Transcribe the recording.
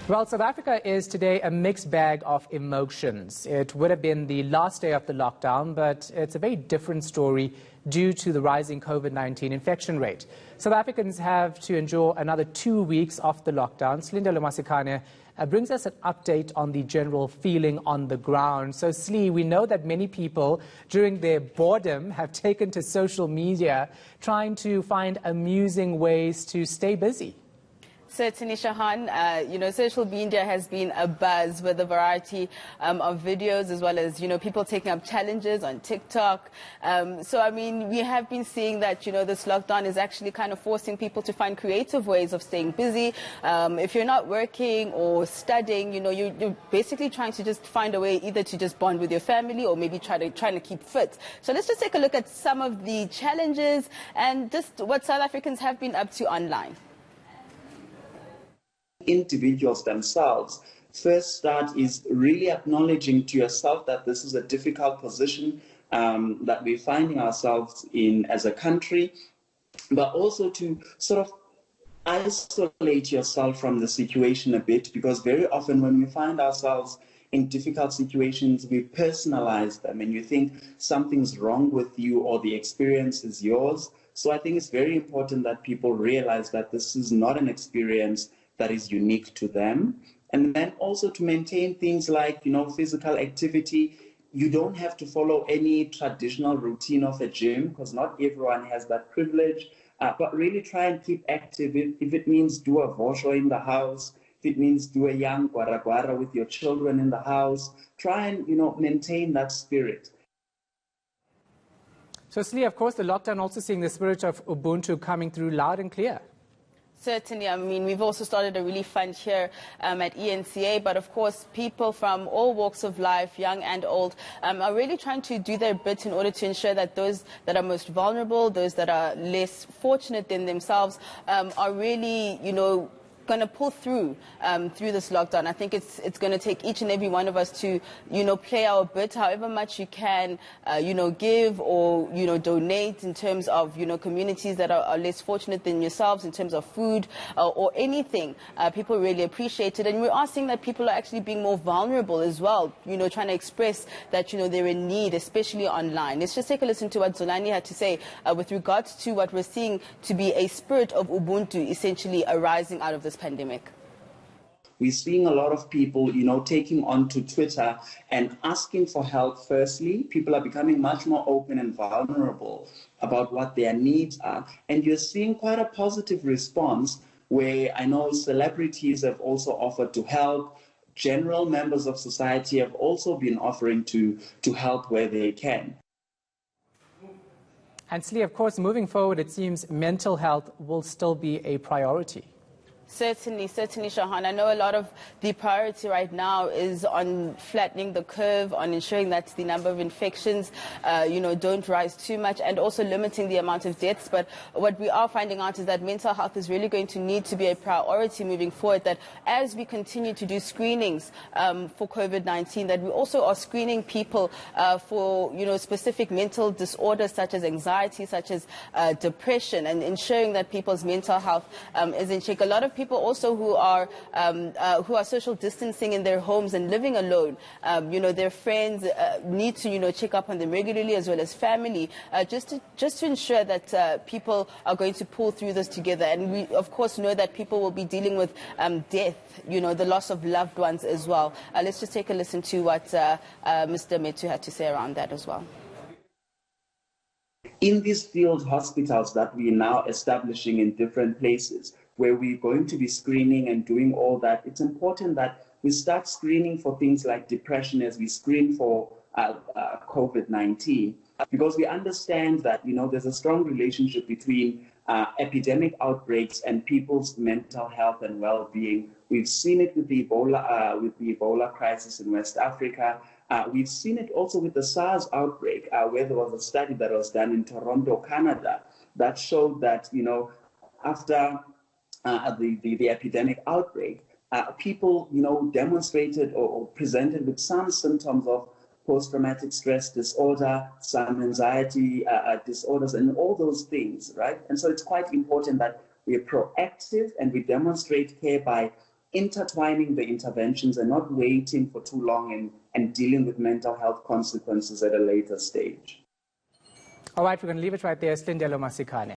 Well, South Africa is today a mixed bag of emotions. It would have been the last day of the lockdown, but it's a very different story due to the rising COVID-19 infection rate. South Africans have to endure another 2 weeks of the lockdown. Silindelo Masikane brings us an update on the general feeling on the ground. So, Slee, we know that many people during their boredom have taken to social media trying to find amusing ways to stay busy. Certainly, Shahan, social media has been a buzz with a variety of videos, as well as, people taking up challenges on TikTok. We have been seeing that, this lockdown is actually kind of forcing people to find creative ways of staying busy. If you're not working or studying, you're basically trying to just find a way either to just bond with your family or maybe trying to keep fit. So let's just take a look at some of the challenges and just what South Africans have been up to online. Individuals themselves, first start is really acknowledging to yourself that this is a difficult position that we're finding ourselves in as a country, but also to sort of isolate yourself from the situation a bit, because very often when we find ourselves in difficult situations, we personalize them and you think something's wrong with you or the experience is yours. So I think it's very important that people realize that this is not an experience that is unique to them. And then also to maintain things like, physical activity. You don't have to follow any traditional routine of a gym because not everyone has that privilege, but really try and keep active. If it means do a vosho in the house, if it means do a young guara with your children in the house, try and, maintain that spirit. So, Slee, of course, the lockdown also seeing the spirit of Ubuntu coming through loud and clear. Certainly. We've also started a relief fund here at ENCA, but of course, people from all walks of life, young and old, are really trying to do their bit in order to ensure that those that are most vulnerable, those that are less fortunate than themselves, are really, going to pull through this lockdown. I think it's going to take each and every one of us to, play our bit, however much you can, give or, donate in terms of, communities that are less fortunate than yourselves in terms of food or anything. People really appreciate it. And we are seeing that people are actually being more vulnerable as well, trying to express that, they're in need, especially online. Let's just take a listen to what Zolani had to say with regards to what we're seeing to be a spirit of Ubuntu essentially arising out of this pandemic. We're seeing a lot of people, taking onto Twitter and asking for help. Firstly, people are becoming much more open and vulnerable about what their needs are. And you're seeing quite a positive response where I know celebrities have also offered to help. General members of society have also been offering to help where they can. And Slee, of course, moving forward, it seems mental health will still be a priority. Certainly, Shahan. I know a lot of the priority right now is on flattening the curve, on ensuring that the number of infections, don't rise too much, and also limiting the amount of deaths. But what we are finding out is that mental health is really going to need to be a priority moving forward, that as we continue to do screenings for COVID-19, that we also are screening people for, specific mental disorders such as anxiety, such as depression, and ensuring that people's mental health is in check. A lot of people also who are social distancing in their homes and living alone, their friends need to check up on them regularly, as well as family, just to ensure that people are going to pull through this together. And we of course know that people will be dealing with death, the loss of loved ones as well. Let's just take a listen to what Mr. Metu had to say around that as well. In these field hospitals that we're now establishing in different places, where we're going to be screening and doing all that, it's important that we start screening for things like depression as we screen for COVID-19, because we understand that, there's a strong relationship between epidemic outbreaks and people's mental health and well-being. We've seen it with the Ebola crisis in West Africa. We've seen it also with the SARS outbreak, where there was a study that was done in Toronto, Canada, that showed that, after the epidemic outbreak, people, demonstrated or presented with some symptoms of post-traumatic stress disorder, some anxiety disorders, and all those things, right? And so it's quite important that we are proactive and we demonstrate care by intertwining the interventions and not waiting for too long and dealing with mental health consequences at a later stage. All right, we're going to leave it right there. Silindelo Masikane.